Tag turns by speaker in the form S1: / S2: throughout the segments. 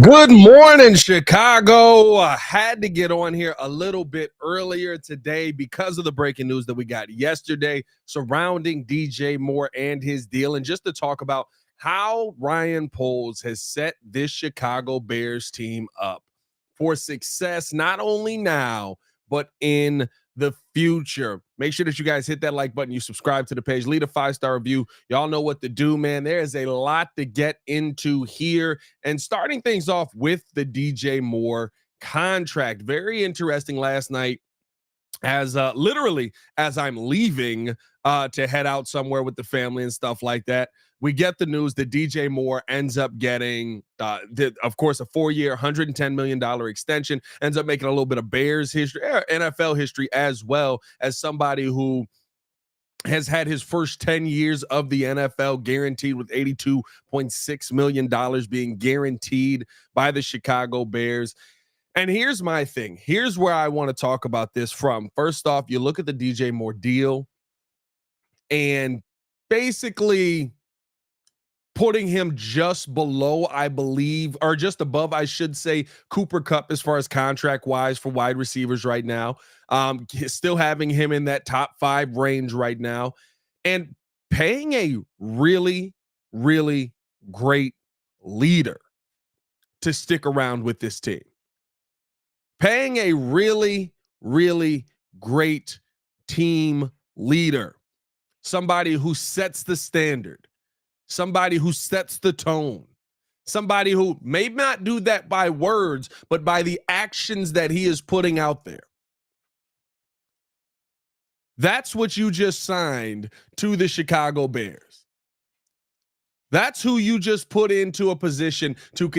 S1: Good morning, Chicago. I had to get on here a little bit earlier today because of the breaking news that we got yesterday surrounding DJ Moore and his deal, and just to talk about how Ryan Poles has set this Chicago Bears team up for success, not only now, but in the future. Make sure that you guys hit that like button, you subscribe to the page, leave a 5-star review. Y'all know what to do, man. There is a lot to get into here. And starting things off with the DJ Moore contract. Very interesting last night as literally as I'm leaving to head out somewhere with the family and stuff like that. We get the news that DJ Moore ends up getting, of course, a 4-year, $110 million extension, ends up making a little bit of Bears history, NFL history, as well as somebody who has had his first 10 years of the NFL guaranteed with $82.6 million being guaranteed by the Chicago Bears. And here's my thing. Here's where I want to talk about this from. First off, you look at the DJ Moore deal and basically putting him just below, I believe, or just above, I should say, Cooper Kupp as far as contract wise for wide receivers right now. Still having him in that top 5 range right now, and paying a really, really great leader to stick around with this team. Paying a really, really great team leader, somebody who sets the standard, somebody who sets the tone, somebody who may not do that by words, but by the actions that he is putting out there. That's what you just signed to the Chicago Bears. That's who you just put into a position to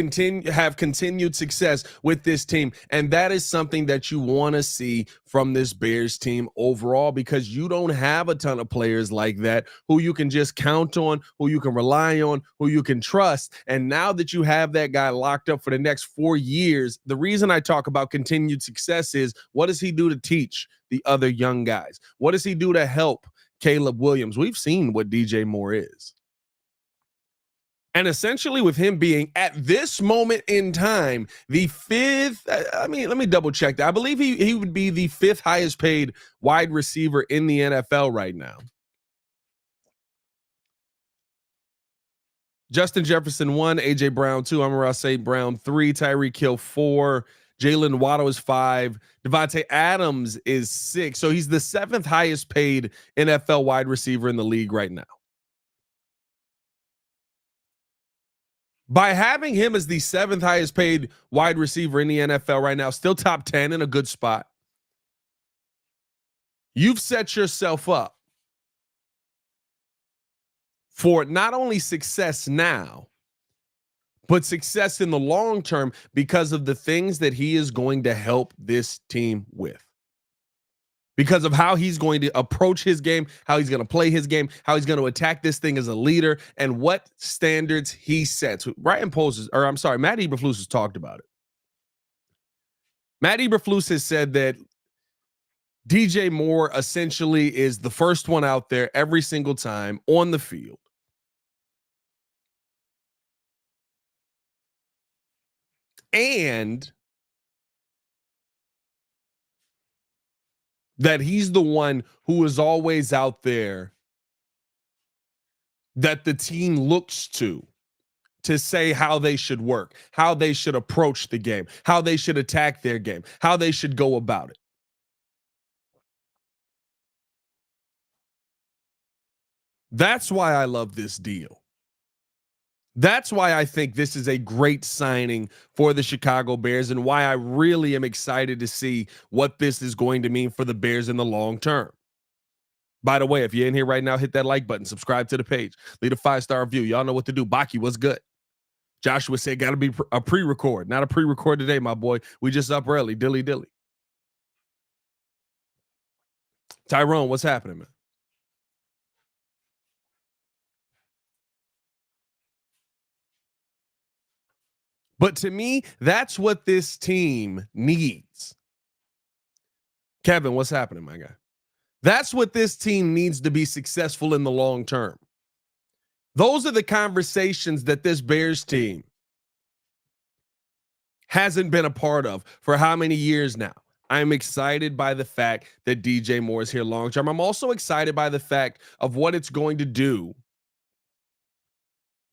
S1: have continued success with this team. And that is something that you want to see from this Bears team overall, because you don't have a ton of players like that who you can just count on, who you can rely on, who you can trust. And now that you have that guy locked up for the next 4 years, the reason I talk about continued success is, what does he do to teach the other young guys? What does he do to help Caleb Williams? We've seen what DJ Moore is. And essentially, with him being at this moment in time, the 5th, let me double check that. I believe he would be the 5th highest paid wide receiver in the NFL right now. Justin Jefferson 1, AJ Brown 2, Amon-Ra St. Brown 3, Tyreek Hill 4, Jalen Waddle is 5, Devontae Adams is 6. So he's the 7th highest paid NFL wide receiver in the league right now. By having him as the 7th highest paid wide receiver in the NFL right now, still top 10 in a good spot, you've set yourself up for not only success now, but success in the long term because of the things that he is going to help this team with. Because of how he's going to approach his game, how he's going to play his game, how he's going to attack this thing as a leader, and what standards he sets. Ryan Poles, or I'm sorry, Matt Eberflus has talked about it. Matt Eberflus has said that DJ Moore essentially is the first one out there every single time on the field. And that he's the one who is always out there that the team looks to say how they should work, how they should approach the game, how they should attack their game, how they should go about it. That's why I love this deal. That's why I think this is a great signing for the Chicago Bears, and why I really am excited to see what this is going to mean for the Bears in the long term. By the way, if you're in here right now, hit that like button, subscribe to the page, leave a 5-star review. Y'all know what to do. Baki, what's good? Joshua said, got to be a pre-record. Not a pre-record today, my boy. We just up early. Dilly. Tyrone, what's happening, man? But to me, that's what this team needs. Kevin, what's happening, my guy? That's what this team needs to be successful in the long term. Those are the conversations that this Bears team hasn't been a part of for how many years now. I'm excited by the fact that DJ Moore is here long term. I'm also excited by the fact of what it's going to do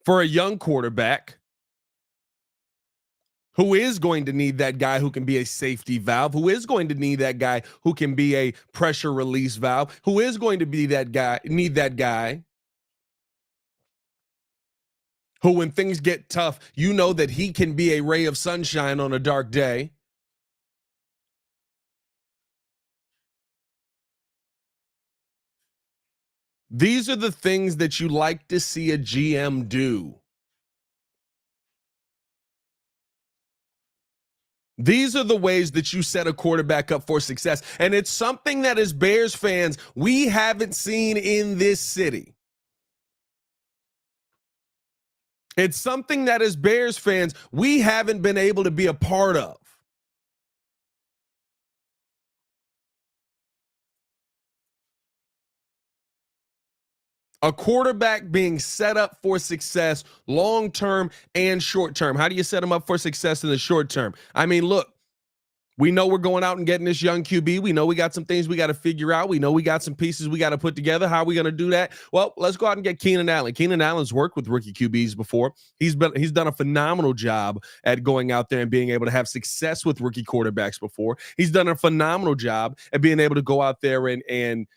S1: for a young quarterback who is going to need that guy who can be a safety valve, who is going to need that guy who can be a pressure release valve, who is going to be that guy who, when things get tough, you know that he can be a ray of sunshine on a dark day. These are the things that you like to see a GM do. These are the ways that you set a quarterback up for success. And it's something that, as Bears fans, we haven't seen in this city. It's something that, as Bears fans, we haven't been able to be a part of. A quarterback being set up for success long term and short term. How do you set him up for success in the short term? I mean, look, we know we're going out and getting this young QB. We know we got some things we got to figure out. We know we got some pieces we got to put together. How are we going to do that? Well, let's go out and get Keenan Allen. Keenan Allen's worked with rookie QBs before. He's done a phenomenal job at going out there and being able to have success with rookie quarterbacks before. He's done a phenomenal job at being able to go out there and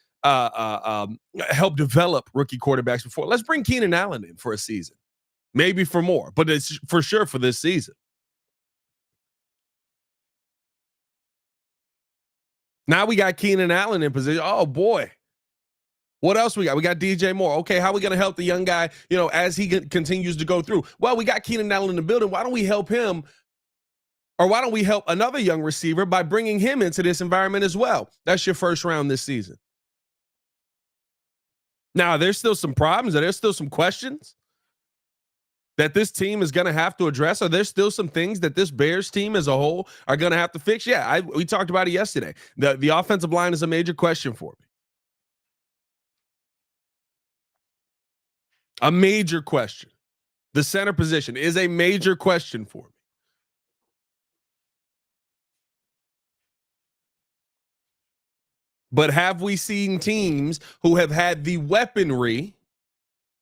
S1: help develop rookie quarterbacks before. Let's bring Keenan Allen in for a season, maybe for more, but it's for sure for this season. Now we got Keenan Allen in position. Oh boy, what else we got? We got DJ Moore. Okay, how are we going to help the young guy, as he continues to go through? Well, we got Keenan Allen in the building. Why don't we help him? Or why don't we help another young receiver by bringing him into this environment as well? That's your first round this season. Now, there's still some problems. There's still some questions that this team is going to have to address. Are there still some things that this Bears team as a whole are going to have to fix? Yeah, we talked about it yesterday. The offensive line is a major question for me. A major question. The center position is a major question for me. But have we seen teams who have had the weaponry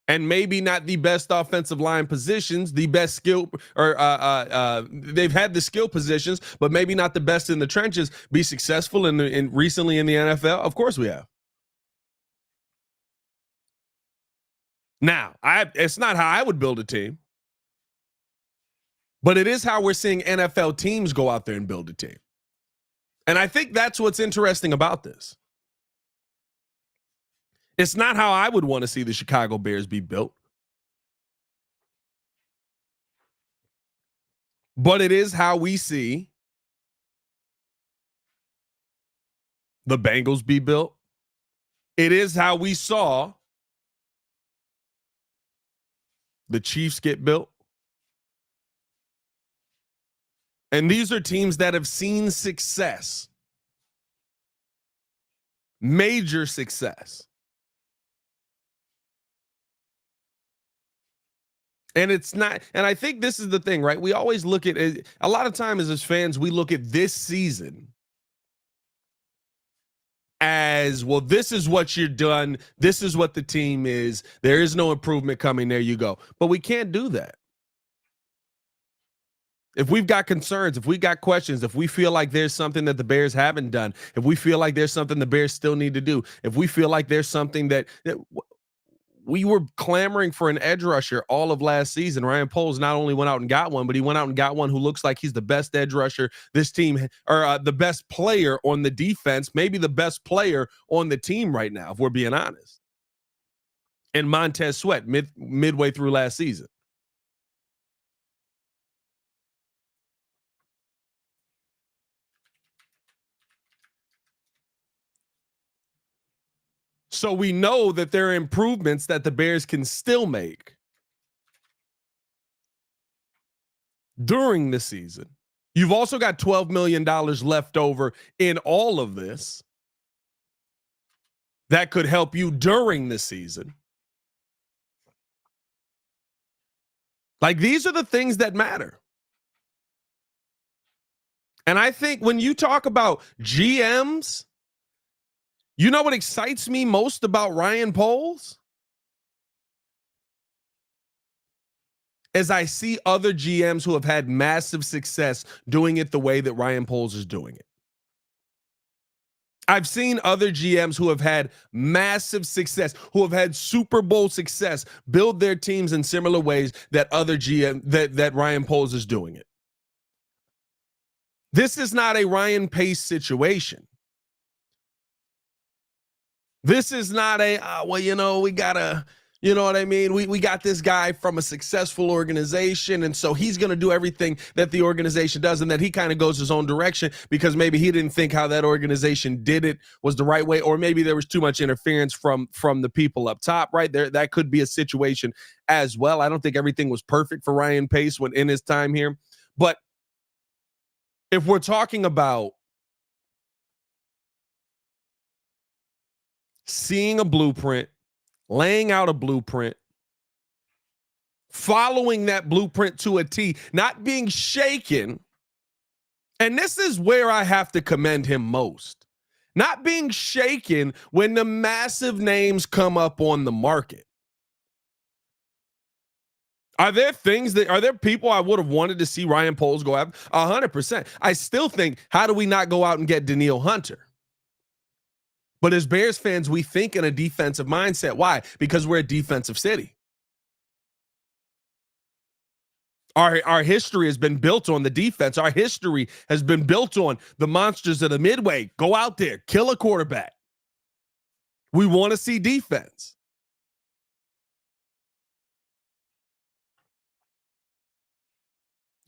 S1: and maybe not the best offensive line positions, the best skill, or they've had the skill positions, but maybe not the best in the trenches, be successful in recently in the NFL? Of course we have. Now, it's not how I would build a team, but it is how we're seeing NFL teams go out there and build a team. And I think that's what's interesting about this. It's not how I would want to see the Chicago Bears be built, but it is how we see the Bengals be built. It is how we saw the Chiefs get built. And these are teams that have seen success, major success. And it's not, and I think this is the thing, right? We always look at it, a lot of times as fans, we look at this season as, well, this is what you're done. This is what the team is. There is no improvement coming. There you go. But we can't do that. If we've got concerns, if we got questions, if we feel like there's something that the Bears haven't done, if we feel like there's something the Bears still need to do, if we feel like there's something that we were clamoring for an edge rusher all of last season. Ryan Poles not only went out and got one, but he went out and got one who looks like he's the best edge rusher this team, or the best player on the defense, maybe the best player on the team right now, if we're being honest. And Montez Sweat midway through last season. So we know that there are improvements that the Bears can still make during the season. You've also got $12 million left over in all of this that could help you during the season. Like, these are the things that matter. And I think when you talk about GMs, you know what excites me most about Ryan Poles? As I see other GMs who have had massive success doing it the way that Ryan Poles is doing it. I've seen other GMs who have had massive success, who have had Super Bowl success, build their teams in similar ways that other GM that Ryan Poles is doing it. This is not a Ryan Pace situation. This is not a we gotta, you know what I mean? We got this guy from a successful organization, and so he's gonna do everything that the organization does, and that he kind of goes his own direction because maybe he didn't think how that organization did it was the right way, or maybe there was too much interference from the people up top. Right there, that could be a situation as well. I don't think everything was perfect for Ryan Pace when in his time here, but if we're talking about seeing a blueprint, laying out a blueprint, following that blueprint to a T, not being shaken. And this is where I have to commend him most. Not being shaken when the massive names come up on the market. Are there people I would have wanted to see Ryan Poles go after? 100%. I still think, how do we not go out and get Danielle Hunter? But as Bears fans, we think in a defensive mindset. Why? Because we're a defensive city. Our history has been built on the defense. Our history has been built on the monsters of the midway. Go out there, kill a quarterback. We want to see defense.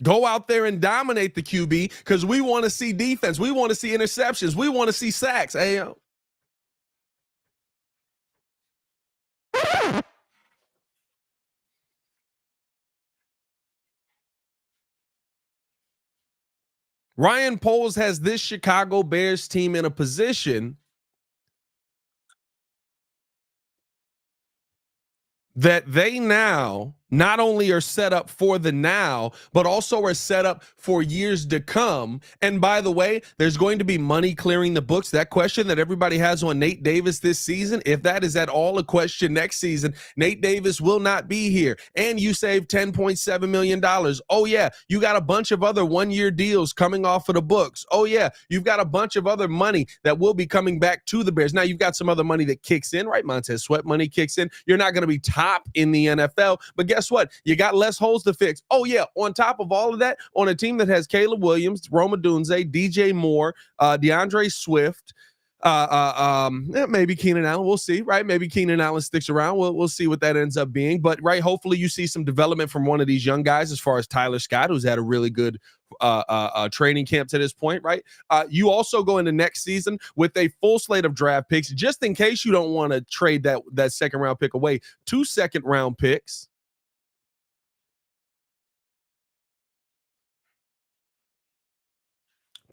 S1: Go out there and dominate the QB because we want to see defense. We want to see interceptions. We want to see sacks. Hey, yo. Ryan Poles has this Chicago Bears team in a position that they now not only are set up for the now, but also are set up for years to come. And by the way, there's going to be money clearing the books. That question that everybody has on Nate Davis this season, if that is at all a question next season, Nate Davis will not be here. And you saved $10.7 million. Oh, yeah, you got a bunch of other one-year deals coming off of the books. Oh, yeah, you've got a bunch of other money that will be coming back to the Bears. Now, you've got some other money that kicks in, right? Montez Sweat money kicks in. You're not going to be top in the NFL, but guess what? You got less holes to fix. Oh, yeah. On top of all of that, on a team that has Caleb Williams, Rome Odunze, DJ Moore, DeAndre Swift, maybe Keenan Allen. We'll see, right? Maybe Keenan Allen sticks around. We'll see what that ends up being. But, right, hopefully you see some development from one of these young guys as far as Tyler Scott, who's had a really good training camp to this point, right? You also go into next season with a full slate of draft picks, just in case you don't want to trade that second round pick away. 2 second round picks.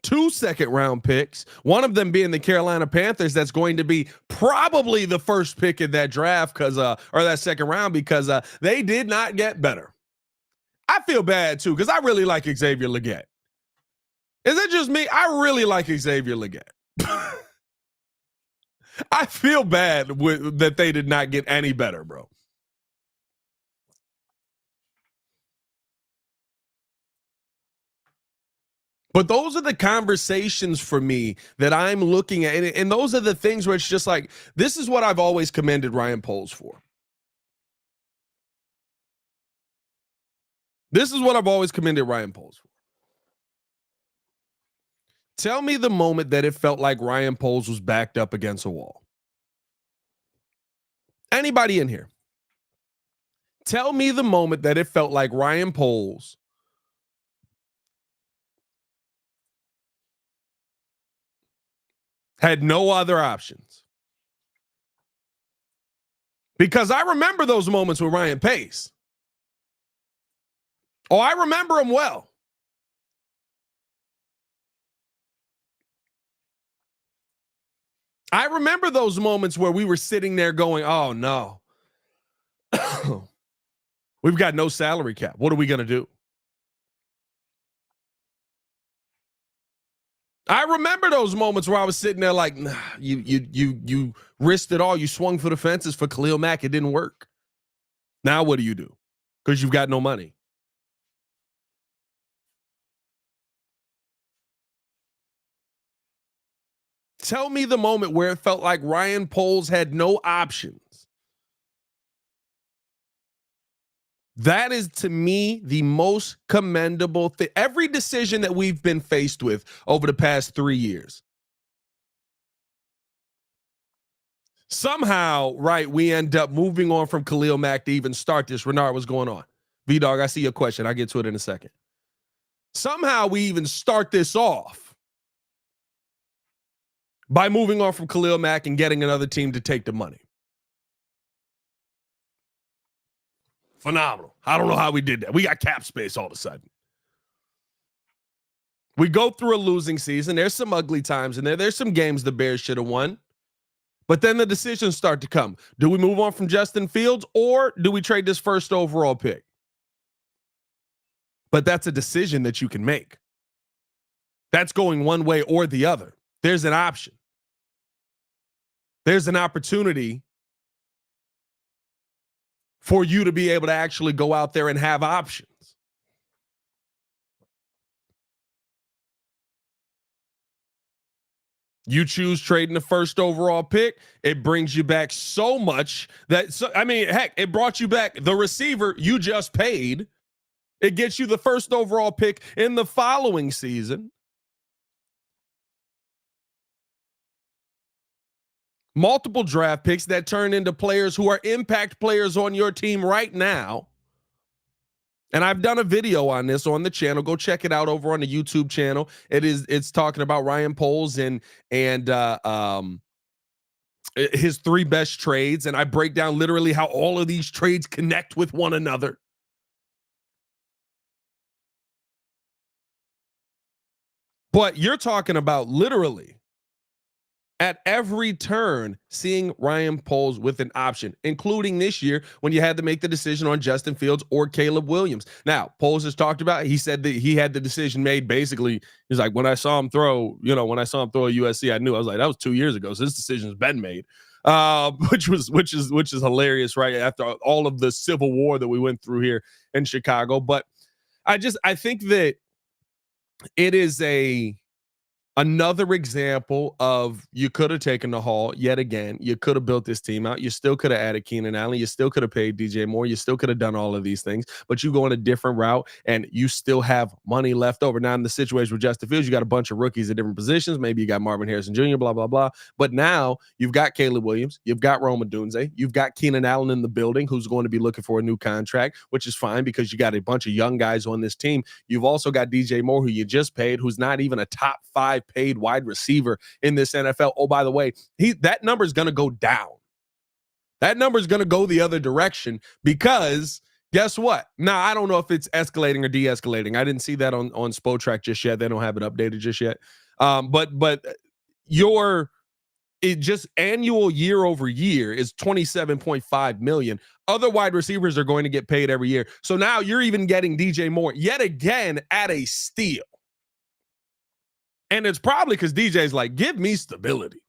S1: 2 second round picks, one of them being the Carolina Panthers. That's going to be probably the first pick in that draft or that second round because they did not get better. I feel bad too because I really like Xavier Legette. Is it just me? I really like Xavier Legette. I feel bad that they did not get any better, bro. But those are the conversations for me that I'm looking at. And those are the things where it's just like, this is what I've always commended Ryan Poles for. This is what I've always commended Ryan Poles for. Tell me the moment that it felt like Ryan Poles was backed up against a wall. Anybody in here? Tell me the moment that it felt like Ryan Poles had no other options. Because I remember those moments with Ryan Pace. Oh, I remember him well. I remember those moments where we were sitting there going, oh, no. We've got no salary cap. What are we going to do? I remember those moments where I was sitting there like, nah, you risked it all. You swung for the fences for Khalil Mack. It didn't work. Now what do you do? Because you've got no money. Tell me the moment where it felt like Ryan Poles had no options. That is, to me, the most commendable thing. Every decision that we've been faced with over the past 3 years, somehow, right, we end up moving on from Khalil Mack to even start this. Renard, what's going on? V-Dog, I see your question. I'll get to it in a second. Somehow we even start this off by moving on from Khalil Mack and getting another team to take the money. Phenomenal. I don't know how we did that. We got cap space all of a sudden. We go through a losing season. There's some ugly times in there. There's some games the Bears should have won. But then the decisions start to come. Do we move on from Justin Fields or do we trade this first overall pick? But that's a decision that you can make. That's going one way or the other. There's an option. There's an opportunity for you to be able to actually go out there and have options. You choose trading the first overall pick. It brings you back so much that, heck, it brought you back the receiver you just paid. It gets you the first overall pick in the following season. Multiple draft picks that turn into players who are impact players on your team right now. And I've done a video on this on the channel. Go check it out over on the YouTube channel. It's talking about Ryan Poles and his 3 best trades. And I break down literally how all of these trades connect with one another. But you're talking about literally at every turn, seeing Ryan Poles with an option, including this year when you had to make the decision on Justin Fields or Caleb Williams. Now, Poles has talked about, he said that he had the decision made. Basically, he's like, when I saw him throw at USC, I knew. I was like, that was 2 years ago. So this decision's been made. Which is hilarious, right? After all of the civil war that we went through here in Chicago. But I think that it is another example of you could have taken the haul yet again. You could have built this team out. You still could have added Keenan Allen. You still could have paid DJ Moore. You still could have done all of these things, but you go on a different route and you still have money left over. Now in the situation with Justin Fields, you got a bunch of rookies at different positions. Maybe you got Marvin Harrison Jr., blah, blah, blah. But now you've got Caleb Williams. You've got Rome Odunze. You've got Keenan Allen in the building who's going to be looking for a new contract, which is fine because you got a bunch of young guys on this team. You've also got DJ Moore, who you just paid, who's not even a top 5 paid wide receiver in this NFL. Oh, by the way, that number is going to go down. That number is going to go the other direction because guess what? Now, I don't know if it's escalating or de-escalating. I didn't see that on SPOTrack just yet. They don't have it updated just yet. But just annual year over year is 27.5 million. Other wide receivers are going to get paid every year. So now you're even getting DJ Moore yet again at a steal. And it's probably because DJ's like, give me stability.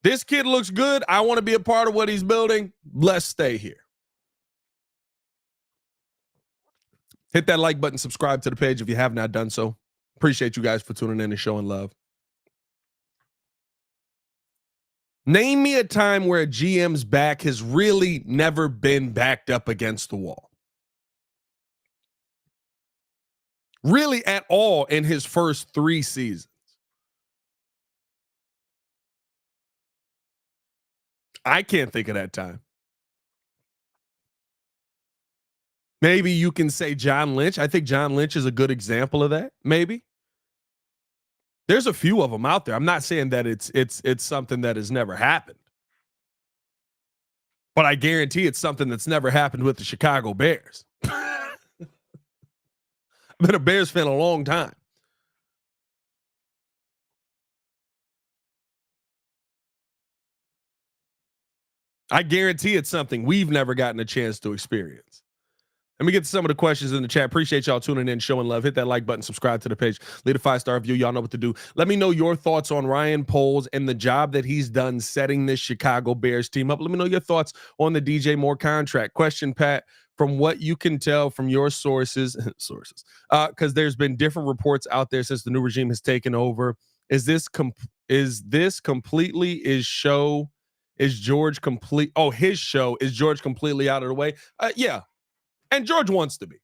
S1: This kid looks good. I want to be a part of what he's building. Let's stay here. Hit that like button, subscribe to the page if you have not done so. Appreciate you guys for tuning in and showing love. Name me a time where a GM's back has really never been backed up against the wall. Really at all in his first 3 seasons. I can't think of that time. Maybe you can say John Lynch. I think John Lynch is a good example of that. Maybe. There's a few of them out there. I'm not saying that it's something that has never happened. But I guarantee it's something that's never happened with the Chicago Bears. I've been a Bears fan a long time. I guarantee it's something we've never gotten a chance to experience. Let me get to some of the questions in the chat. Appreciate y'all tuning in, showing love. Hit that like button, subscribe to the page, leave a 5-star review. Y'all know what to do. Let me know your thoughts on Ryan Poles and the job that he's done setting this Chicago Bears team up. Let me know your thoughts on the DJ Moore contract. Question, Pat, from what you can tell from your sources, because there's been different reports out there since the new regime has taken over. Is this completely is George complete? Oh, his show is George completely out of the way? Yeah. And George wants to be.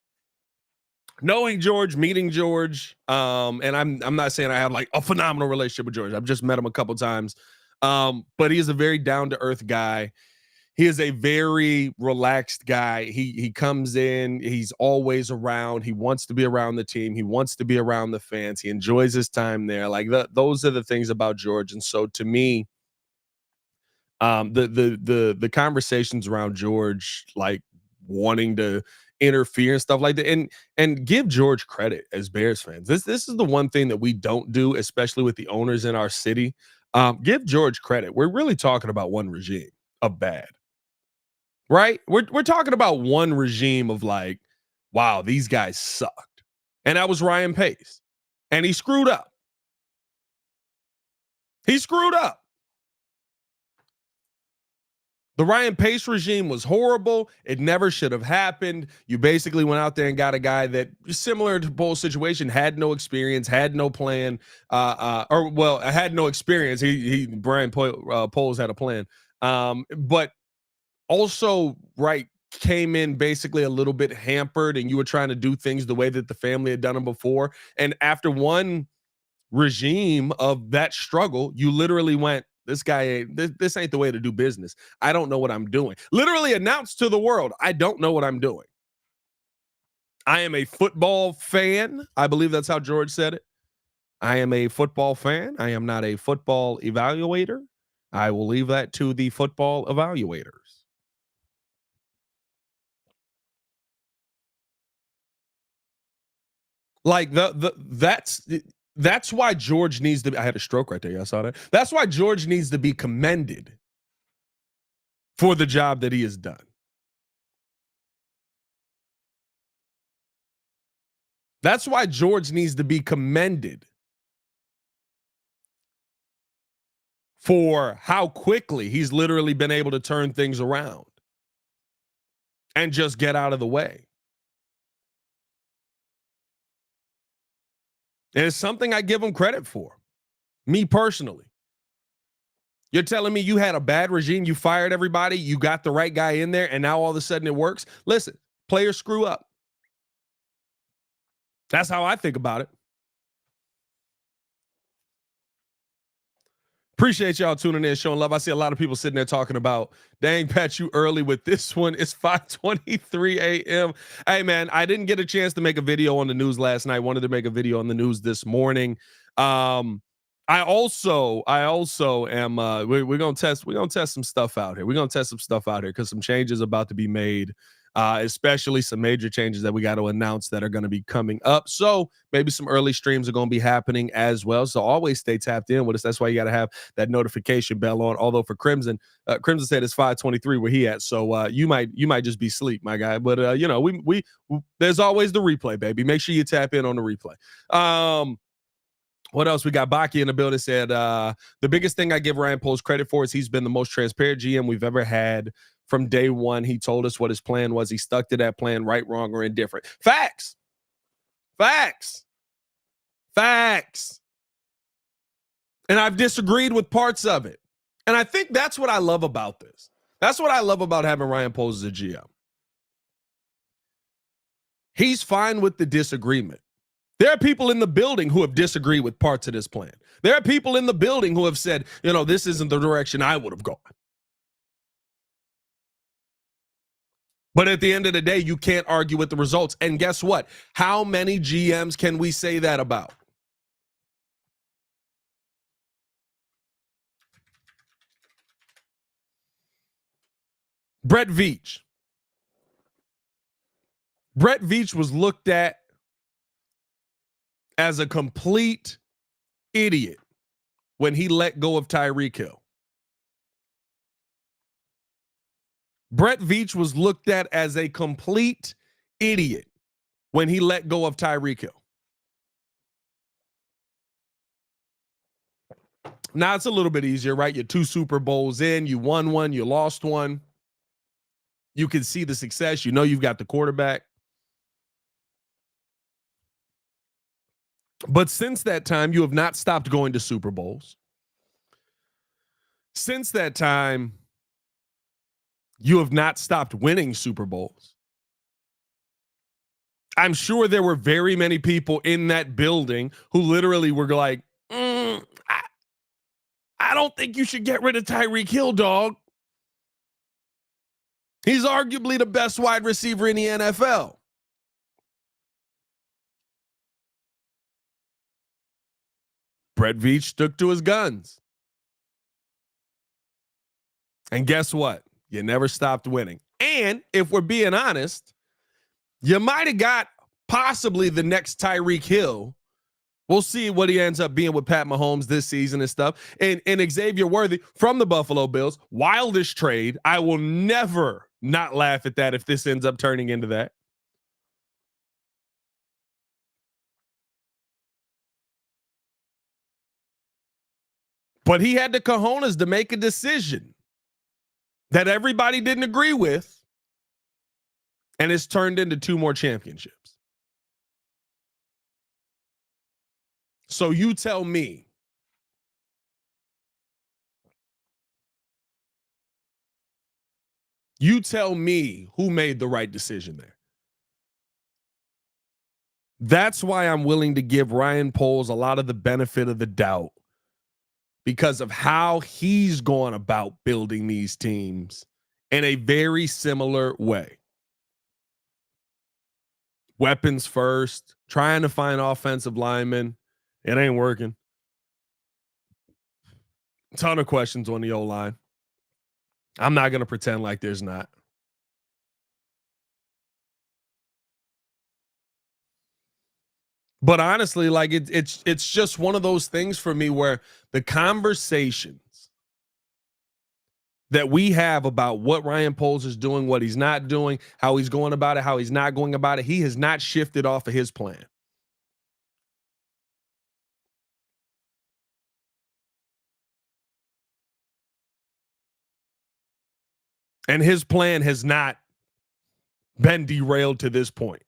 S1: Knowing George, meeting George, and I'm not saying I have like a phenomenal relationship with George. I've just met him a couple times, but he is a very down to earth guy. He is a very relaxed guy. He comes in, he's always around. He wants to be around the team. He wants to be around the fans. He enjoys his time there. Like those are the things about George. And so to me, the conversations around George, like wanting to interfere and stuff like that, and give George credit as Bears fans. This is the one thing that we don't do, especially with the owners in our city. Give George credit. We're really talking about one regime of bad, right? We're talking about one regime of like, wow, these guys sucked, and that was Ryan Pace, and he screwed up. He screwed up. The Ryan Pace regime was horrible. It never should have happened. You basically went out there and got a guy that, similar to Poles' situation, had no experience, had no plan, had no experience. Brian Poles had a plan, but also, right, came in basically a little bit hampered, and you were trying to do things the way that the family had done them before. And after one regime of that struggle, you literally went, this guy, this ain't the way to do business. I don't know what I'm doing. Literally announced to the world, I don't know what I'm doing. I am a football fan. I believe that's how George said it. I am a football fan. I am not a football evaluator. I will leave that to the football evaluators. Like that's why George needs to be, I had a stroke right there. I saw that. That's why George needs to be commended for the job that he has done. That's why George needs to be commended for how quickly he's literally been able to turn things around and just get out of the way. And it's something I give him credit for, me personally. You're telling me you had a bad regime, you fired everybody, you got the right guy in there, and now all of a sudden it works? Listen, players screw up. That's how I think about it. Appreciate y'all tuning in, showing love. I see a lot of people sitting there talking about, dang, Pat, you early with this one. It's 5:23 a.m. Hey, man, I didn't get a chance to make a video on the news last night. Wanted to make a video on the news this morning. I also am we're gonna test some stuff out here. We're gonna test some stuff out here because some changes about to be made, especially some major changes that we got to announce that are going to be coming up. So maybe some early streams are going to be happening as well. So always stay tapped in with us. That's why you got to have that notification bell on. Although for Crimson said it's 5:23 where he at. So you might just be asleep, my guy. But we there's always the replay, baby. Make sure you tap in on the replay. What else? We got Baki in the building. Said the biggest thing I give Ryan Poles credit for is he's been the most transparent GM we've ever had. From day one, he told us what his plan was. He stuck to that plan, right, wrong, or indifferent. Facts. And I've disagreed with parts of it. And I think that's what I love about this. That's what I love about having Ryan Poles as a GM. He's fine with the disagreement. There are people in the building who have disagreed with parts of this plan. There are people in the building who have said, this isn't the direction I would have gone. But at the end of the day, you can't argue with the results. And guess what? How many GMs can we say that about? Brett Veach. Brett Veach was looked at as a complete idiot when he let go of Tyreek Hill. Brett Veach was looked at as a complete idiot when he let go of Tyreek Hill. Now it's a little bit easier, right? You're 2 Super Bowls in, you won one, you lost one. You can see the success. You know you've got the quarterback. But since that time, you have not stopped going to Super Bowls. Since that time, you have not stopped winning Super Bowls. I'm sure there were very many people in that building who literally were like, I don't think you should get rid of Tyreek Hill, dog. He's arguably the best wide receiver in the NFL. Brett Veach stuck to his guns. And guess what? You never stopped winning. And if we're being honest, you might have got possibly the next Tyreek Hill. We'll see what he ends up being with Pat Mahomes this season and stuff. And Xavier Worthy from the Buffalo Bills, wildest trade. I will never not laugh at that if this ends up turning into that. But he had the cojones to make a decision that everybody didn't agree with, and it's turned into 2 more championships. So you tell me, who made the right decision there. That's why I'm willing to give Ryan Poles a lot of the benefit of the doubt, because of how he's gone about building these teams in a very similar way. Weapons first, trying to find offensive linemen. It ain't working. Ton of questions on the O-line. I'm not going to pretend like there's not. But honestly, like it's just one of those things for me where the conversations that we have about what Ryan Poles is doing, what he's not doing, how he's going about it, how he's not going about it, he has not shifted off of his plan. And his plan has not been derailed to this point.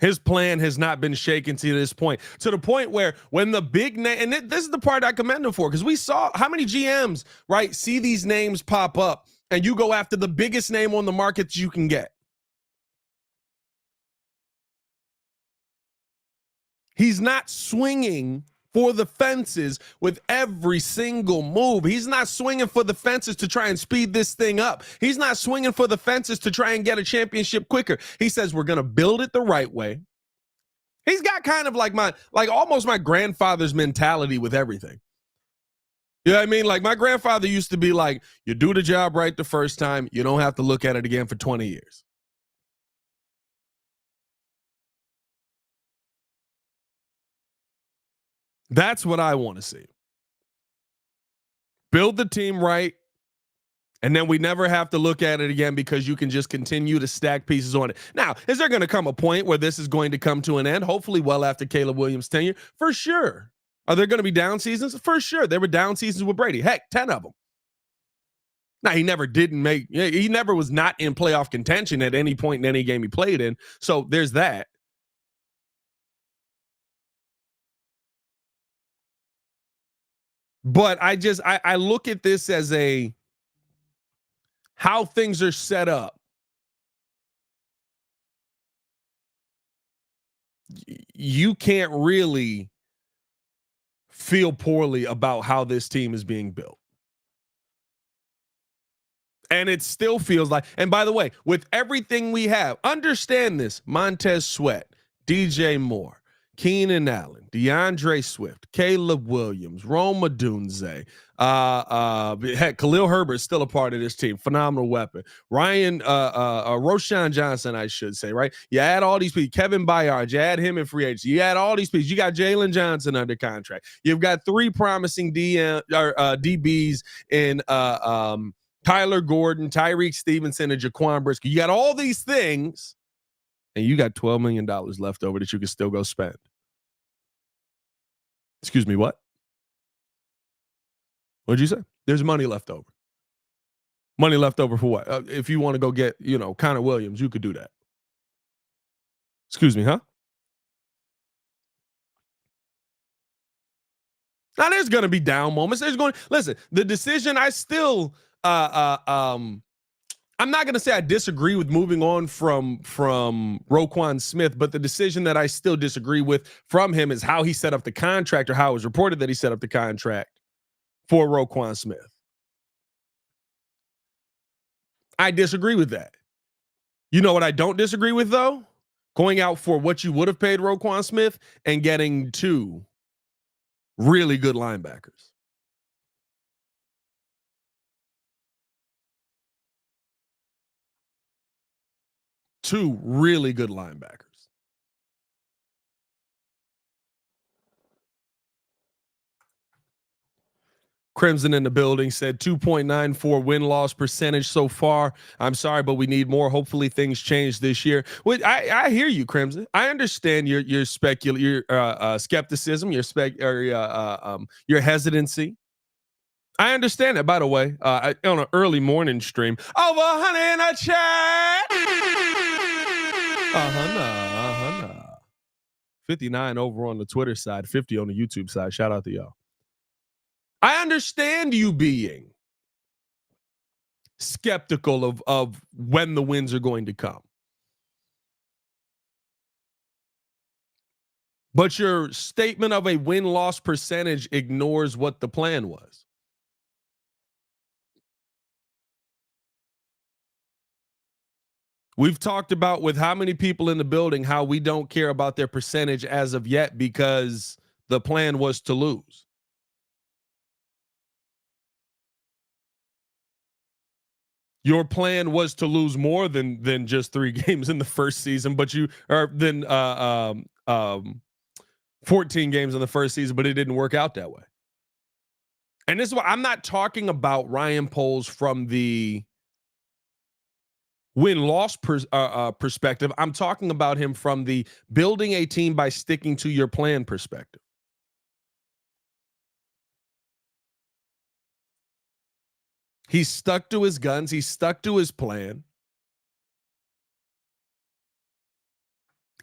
S1: His plan has not been shaken to this point. To the point where when the big name, and this is the part I commend him for, because we saw how many GMs, right, see these names pop up, and you go after the biggest name on the market you can get. He's not swinging for the fences with every single move. He's not swinging for the fences to try and speed this thing up. He's not swinging for the fences to try and get a championship quicker. He says, we're going to build it the right way. He's got kind of like almost my grandfather's mentality with everything. You know what I mean? Like my grandfather used to be like, you do the job right the first time, you don't have to look at it again for 20 years. That's what I want to see. Build the team right, and then we never have to look at it again because you can just continue to stack pieces on it. Now, is there going to come a point where this is going to come to an end? Hopefully well after Caleb Williams' tenure. For sure. Are there going to be down seasons? For sure. There were down seasons with Brady. Heck, 10 of them. Now, he never was not in playoff contention at any point in any game he played in. So there's that. But I look at this as how things are set up. You can't really feel poorly about how this team is being built. And it still feels like, and by the way, with everything we have, understand this: Montez Sweat, DJ Moore, Keenan Allen, DeAndre Swift, Caleb Williams, Rome Odunze, heck, Khalil Herbert is still a part of this team. Phenomenal weapon. Roshan Johnson, I should say, right? You add all these people. Kevin Byard, you add him in free agency. You add all these people. You got Jalen Johnson under contract. You've got 3 promising DBs in Tyler Gordon, Tyreek Stevenson, and Jaquan Brisker. You got all these things, and you got $12 million left over that you can still go spend. Excuse me, what? What'd you say? There's money left over. Money left over for what? If you want to go get, Connor Williams, you could do that. Excuse me, huh? Now there's going to be down moments. Listen, the decision I still I'm not going to say I disagree with moving on from Roquan Smith, but the decision that I still disagree with from him is how he set up the contract, or how it was reported that he set up the contract for Roquan Smith. I disagree with that. You know what I don't disagree with, though? Going out for what you would have paid Roquan Smith and getting 2 really good linebackers. Two really good linebackers. Crimson in the building said 2.94 win-loss percentage so far. I'm sorry, but we need more. Hopefully things change this year. Well, I hear you, Crimson. I understand your skepticism, your hesitancy. I understand that, by the way, on an early morning stream. Over honey in a chat. 59 over on the Twitter side, 50 on the YouTube side. Shout out to y'all. I understand you being skeptical of when the wins are going to come. But your statement of a win-loss percentage ignores what the plan was. We've talked about with how many people in the building how we don't care about their percentage as of yet because the plan was to lose. Your plan was to lose more than just 3 games in the first season, but 14 games in the first season, but it didn't work out that way. And this is why I'm not talking about Ryan Poles from the win-loss perspective. I'm talking about him from the building a team by sticking to your plan perspective. He stuck to his guns. He stuck to his plan.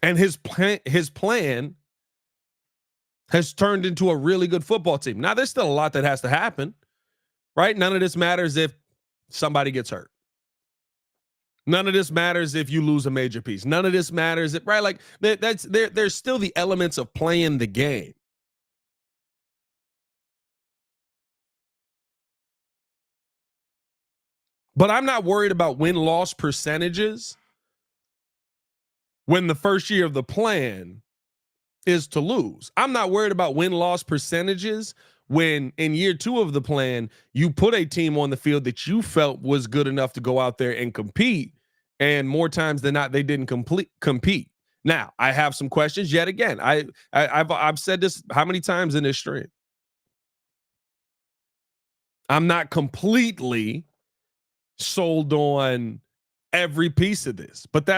S1: And his plan has turned into a really good football team. Now, there's still a lot that has to happen, right? None of this matters if somebody gets hurt. None of this matters if you lose a major piece. None of this matters if, right? Like there's still the elements of playing the game. But I'm not worried about win-loss percentages when the first year of the plan is to lose. I'm not worried about win-loss percentages when in year 2 of the plan, you put a team on the field that you felt was good enough to go out there and compete. And more times than not, they didn't compete. Now, I have some questions yet again. I've said this how many times in this stream? I'm not completely sold on every piece of this, but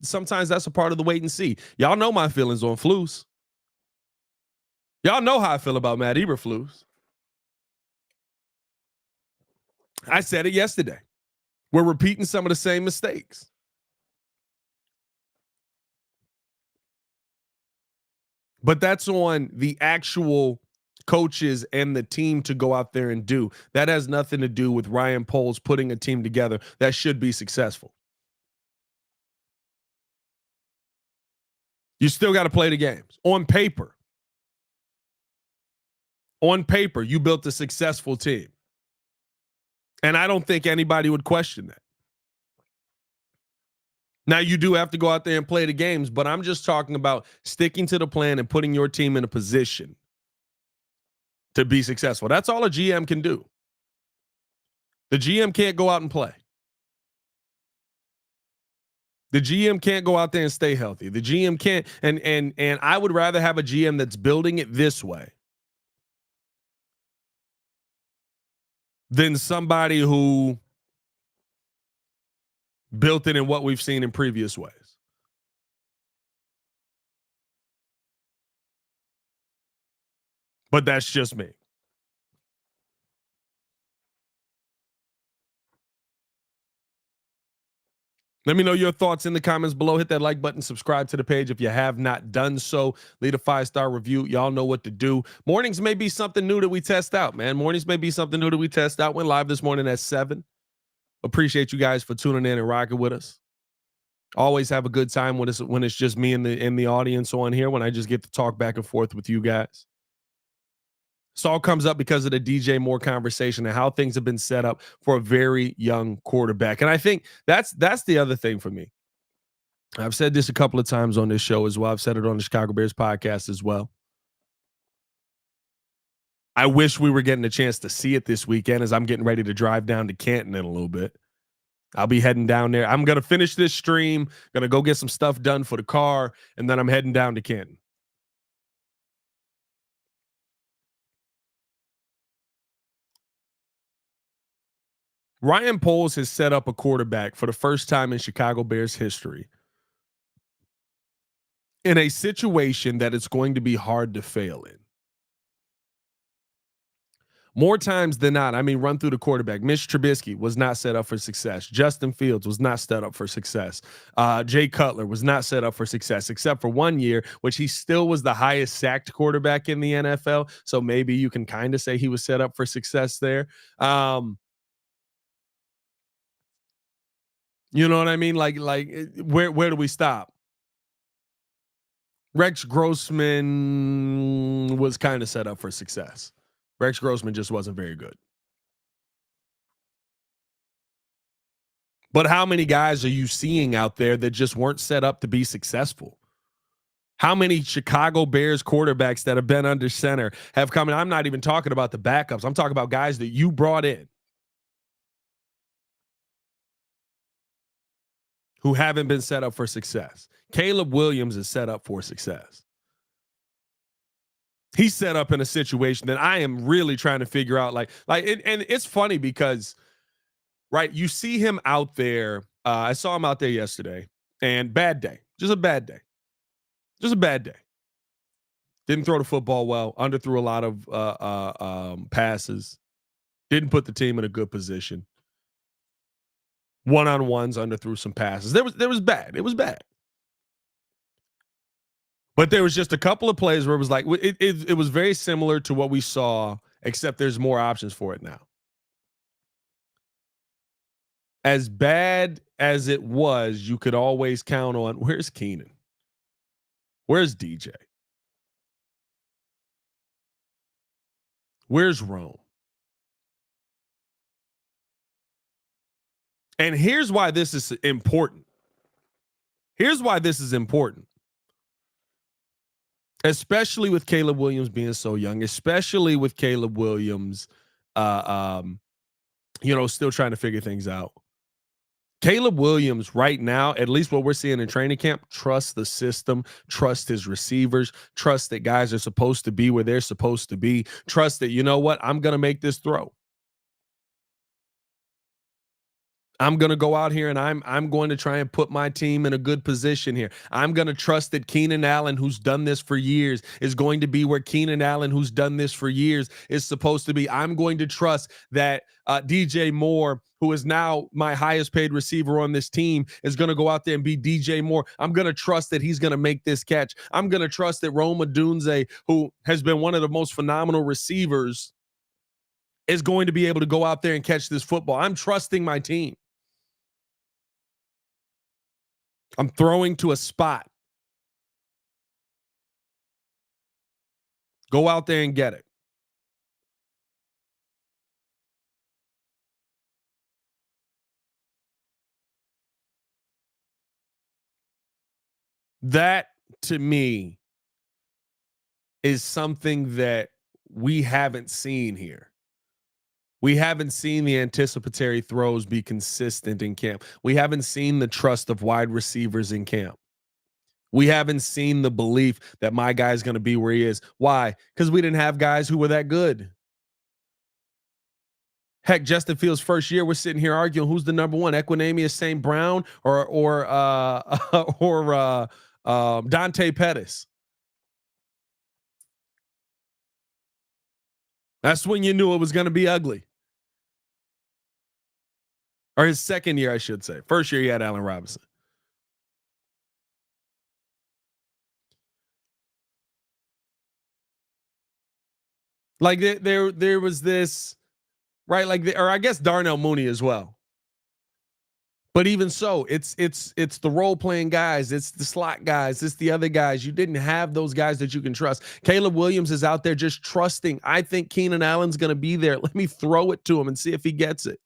S1: sometimes that's a part of the wait and see. Y'all know my feelings on Flus. Y'all know how I feel about Matt Eberflus. I said it yesterday. We're repeating some of the same mistakes. But that's on the actual coaches and the team to go out there and do. That has nothing to do with Ryan Poles putting a team together that should be successful. You still got to play the games. On paper, you built a successful team. And I don't think anybody would question that. Now, you do have to go out there and play the games, but I'm just talking about sticking to the plan and putting your team in a position to be successful. That's all a GM can do. The GM can't go out and play. The GM can't go out there and stay healthy. The GM can't, and I would rather have a GM that's building it this way than somebody who built it in what we've seen in previous ways. But that's just me. Let me know your thoughts in the comments below. Hit that like button, subscribe to the page if you have not done so. Leave a 5-star review. Y'all know what to do. Mornings may be something new that we test out, man. Mornings may be something new that we test out. Went live this morning at 7. Appreciate you guys for tuning in and rocking with us. Always have a good time when it's just me and the audience on here, when I just get to talk back and forth with you guys. This all comes up because of the DJ Moore conversation and how things have been set up for a very young quarterback. And I think that's the other thing for me. I've said this a couple of times on this show as well. I've said it on the Chicago Bears podcast as well. I wish we were getting a chance to see it this weekend as I'm getting ready to drive down to Canton in a little bit. I'll be heading down there. I'm going to finish this stream, going to go get some stuff done for the car, and then I'm heading down to Canton. Ryan Poles has set up a quarterback for the first time in Chicago Bears history in a situation that it's going to be hard to fail in. More times than not, I mean, run through the quarterback. Mitch Trubisky was not set up for success. Justin Fields was not set up for success. Jay Cutler was not set up for success, except for 1 year, which he still was the highest sacked quarterback in the NFL. So maybe you can kind of say he was set up for success there. You know what I mean? Like where do we stop? Rex Grossman was kind of set up for success. Rex Grossman just wasn't very good. But how many guys are you seeing out there that just weren't set up to be successful? How many Chicago Bears quarterbacks that have been under center have come in? I'm not even talking about the backups. I'm talking about guys that you brought in who haven't been set up for success. Caleb Williams is set up for success. He's set up in a situation that I am really trying to figure out. And it's funny because, right, you see him out there. I saw him out there yesterday, and bad day, just a bad day. Didn't throw the football well, underthrew a lot of passes, didn't put the team in a good position. One-on-ones, underthrew some passes. There was bad. It was bad. But there was just a couple of plays where it was like it was very similar to what we saw, except there's more options for it now. As bad as it was, you could always count on, where's Keenan? Where's DJ? Where's Rome? And here's why this is important. Especially with Caleb Williams being so young, especially with Caleb Williams, still trying to figure things out. Caleb Williams right now, at least what we're seeing in training camp, trusts the system, trust his receivers, trust that guys are supposed to be where they're supposed to be, trust that, you know what, I'm going to make this throw. I'm going to go out here and I'm going to try and put my team in a good position here. I'm going to trust that Keenan Allen, who's done this for years, is going to be where Keenan Allen, who's done this for years, is supposed to be. I'm going to trust that DJ Moore, who is now my highest paid receiver on this team, is going to go out there and be DJ Moore. I'm going to trust that he's going to make this catch. I'm going to trust that Rome Odunze, who has been one of the most phenomenal receivers, is going to be able to go out there and catch this football. I'm trusting my team. I'm throwing to a spot. Go out there and get it. That, to me, is something that we haven't seen here. We haven't seen the anticipatory throws be consistent in camp. We haven't seen the trust of wide receivers in camp. We haven't seen the belief that my guy's going to be where he is. Why? Because we didn't have guys who were that good. Heck, Justin Fields' first year, we're sitting here arguing who's the number one, Equinemius St. Brown or Dante Pettis. That's when you knew it was going to be ugly. Or his second year, I should say. First year, he had Allen Robinson. Like there was this, right? Like, or I guess Darnell Mooney as well. But even so, it's the role playing guys, it's the slot guys, it's the other guys. You didn't have those guys that you can trust. Caleb Williams is out there just trusting. I think Keenan Allen's going to be there. Let me throw it to him and see if he gets it.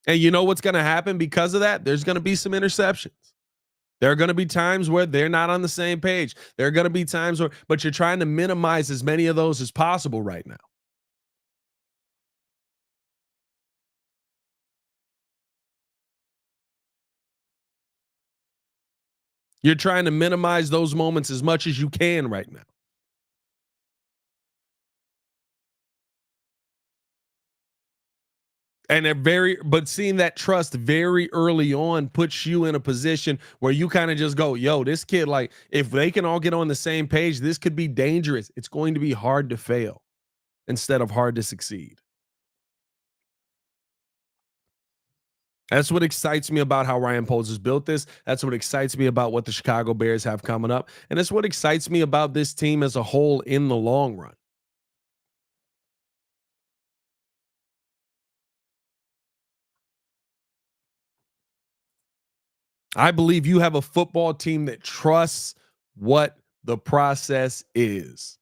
S1: And you know what's going to happen because of that? There's going to be some interceptions. There are going to be times where they're not on the same page. There are going to be times where, but you're trying to minimize as many of those as possible right now. You're trying to minimize those moments as much as you can right now. And but seeing that trust very early on puts you in a position where you kind of just go, yo, this kid, like, if they can all get on the same page, this could be dangerous. It's going to be hard to fail instead of hard to succeed. That's what excites me about how Ryan Poles has built this. That's what excites me about what the Chicago Bears have coming up. And it's what excites me about this team as a whole in the long run. I believe you have a football team that trusts what the process is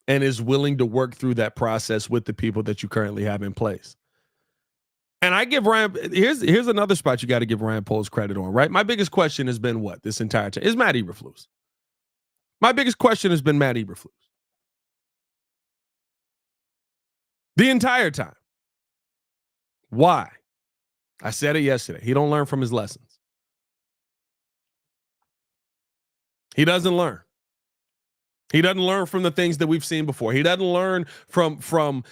S1: and is willing to work through that process with the people that you currently have in place. And I give Ryan, here's another spot you got to give Ryan Poles credit on, right? My biggest question has been what this entire time is Matt Eberflus. My biggest question has been Matt Eberflus. The entire time. Why? I said it yesterday. He don't learn from his lessons. He doesn't learn. He doesn't learn from the things that we've seen before. He doesn't learn from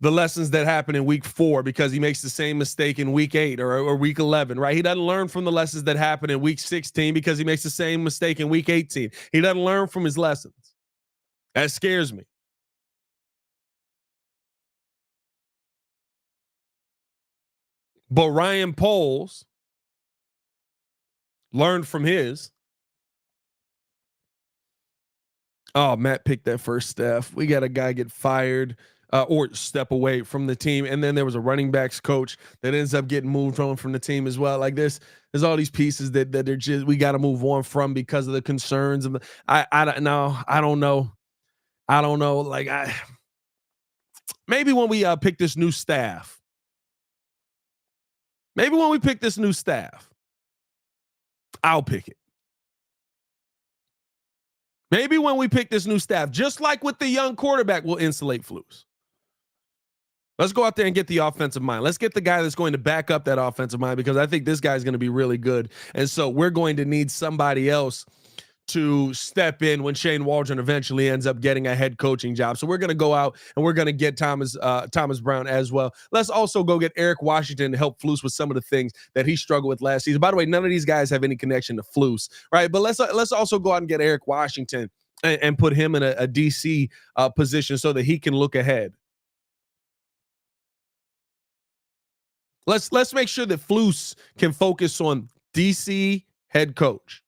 S1: the lessons that happen in week 4 because he makes the same mistake in week 8 or week 11, right? He doesn't learn from the lessons that happen in week 16 because he makes the same mistake in week 18. He doesn't learn from his lessons. That scares me. But Ryan Poles learned from his. Oh, Matt picked that first staff. We got a guy get fired or step away from the team. And then there was a running backs coach that ends up getting moved on from the team as well. Like there's all these pieces that are just, we got to move on from because of the concerns. Of I don't know. I don't know. Like maybe when we pick this new staff, I'll pick it. Maybe when we pick this new staff, just like with the young quarterback, we'll insulate Flus. Let's go out there and get the offensive mind. Let's get the guy that's going to back up that offensive mind because I think this guy's going to be really good. And so we're going to need somebody else to step in when Shane Waldron eventually ends up getting a head coaching job. So we're going to go out and we're going to get Thomas Brown as well. Let's also go get Eric Washington to help Flus with some of the things that he struggled with last season. By the way, none of these guys have any connection to Flus, right? But let's also go out and get Eric Washington and put him in a DC position so that he can look ahead. Let's make sure that Flus can focus on DC head coach.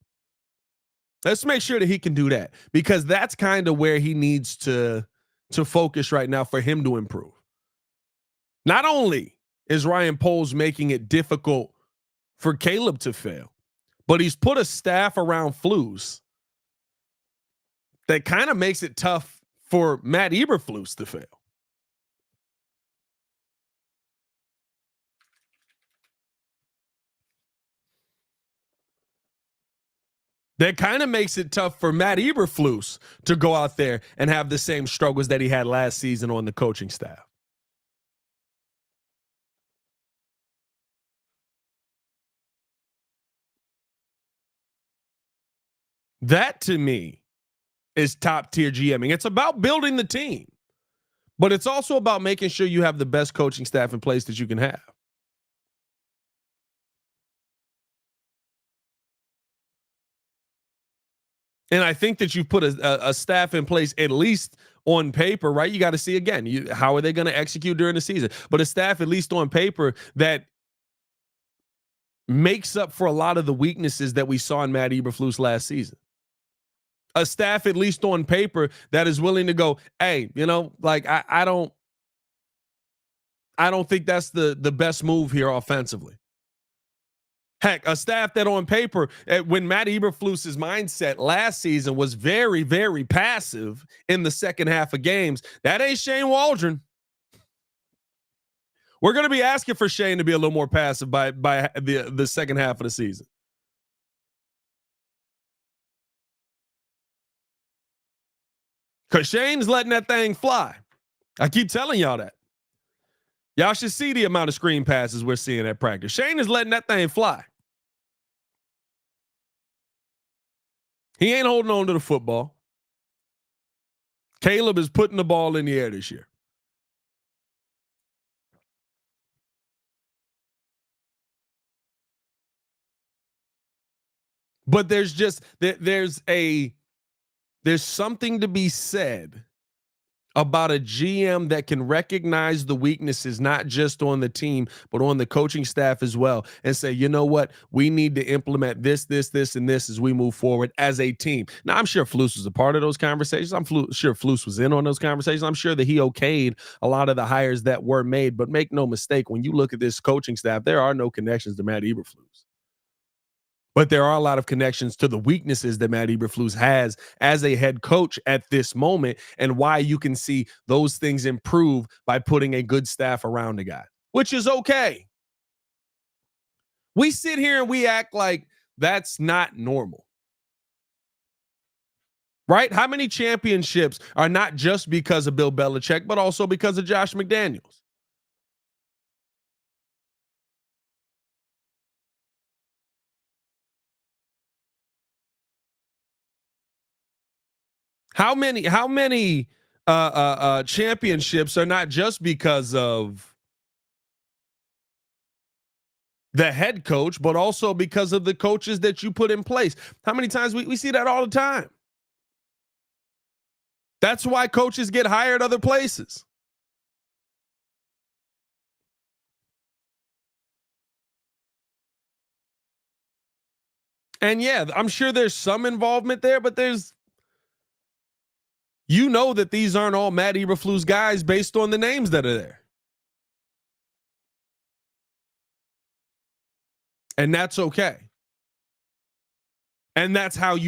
S1: Let's make sure that he can do that because that's kind of where he needs to focus right now for him to improve. Not only is Ryan Poles making it difficult for Caleb to fail, but he's put a staff around Flus that kind of makes it tough for Matt Eberflus to fail. That kind of makes it tough for Matt Eberflus to go out there and have the same struggles that he had last season on the coaching staff. That to me is top tier GMing. It's about building the team. But it's also about making sure you have the best coaching staff in place that you can have. And I think that you put a staff in place, at least on paper, right? You got to see again, how are they going to execute during the season? But a staff, at least on paper, that makes up for a lot of the weaknesses that we saw in Matt Eberflus last season. A staff, at least on paper, that is willing to go, hey, like I don't think that's the best move here offensively. Heck, a staff that on paper, when Matt Eberflus's mindset last season was very, very passive in the second half of games, that ain't Shane Waldron. We're going to be asking for Shane to be a little more passive by the second half of the season. Because Shane's letting that thing fly. I keep telling y'all that. Y'all should see the amount of screen passes we're seeing at practice. Shane is letting that thing fly. He ain't holding on to the football. Caleb is putting the ball in the air this year. But there's something to be said about a GM that can recognize the weaknesses, not just on the team, but on the coaching staff as well, and say, you know what, we need to implement this, and this as we move forward as a team. Now, I'm sure Flus was a part of those conversations. I'm sure Flus was in on those conversations. I'm sure that he okayed a lot of the hires that were made, but make no mistake, when you look at this coaching staff, there are no connections to Matt Eberflus. But there are a lot of connections to the weaknesses that Matt Eberflus has as a head coach at this moment, and why you can see those things improve by putting a good staff around a guy, which is okay. We sit here and we act like that's not normal. Right? How many championships are not just because of Bill Belichick, but also because of Josh McDaniels? How many championships are not just because of the head coach, but also because of the coaches that you put in place? How many times we see that all the time? That's why coaches get hired other places. And yeah, I'm sure there's some involvement there, but that these aren't all Matt Eberflus guys based on the names that are there. And that's okay. And that's how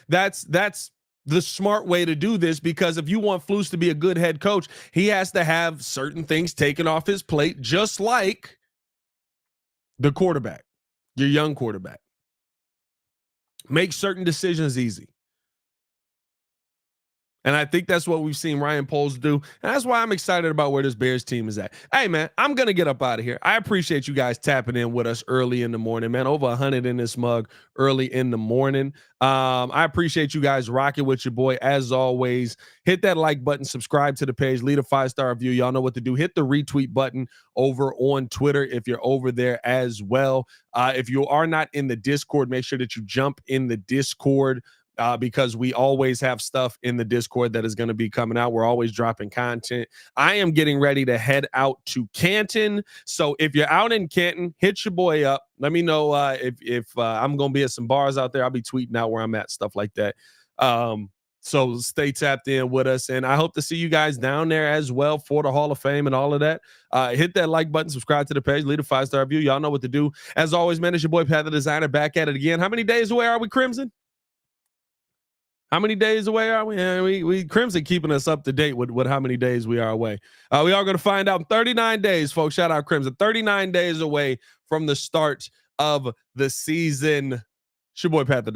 S1: that's the smart way to do this, because if you want Flus to be a good head coach, he has to have certain things taken off his plate, just like the quarterback, your young quarterback. Make certain decisions easy. And I think that's what we've seen Ryan Poles do. And that's why I'm excited about where this Bears team is at. Hey, man, I'm going to get up out of here. I appreciate you guys tapping in with us early in the morning, man. Over 100 in this mug early in the morning. I appreciate you guys rocking with your boy. As always, hit that like button, subscribe to the page, leave a 5-star review. Y'all know what to do. Hit the retweet button over on Twitter if you're over there as well. If you are not in the Discord, make sure that you jump in the Discord. Because we always have stuff in the Discord that is going to be coming out. We're always dropping content. I am getting ready to head out to Canton. So if you're out in Canton, hit your boy up. Let me know if I'm going to be at some bars out there. I'll be tweeting out where I'm at, stuff like that. So stay tapped in with us. And I hope to see you guys down there as well for the Hall of Fame and all of that. Hit that like button, subscribe to the page, leave a 5-star review. Y'all know what to do. As always, man, it's your boy, Pat the Designer, back at it again. How many days away are we, Crimson? How many days away are we? We Crimson keeping us up to date with how many days we are away. We are going to find out in 39 days, folks. Shout out Crimson. 39 days away from the start of the season. It's your boy, Pat the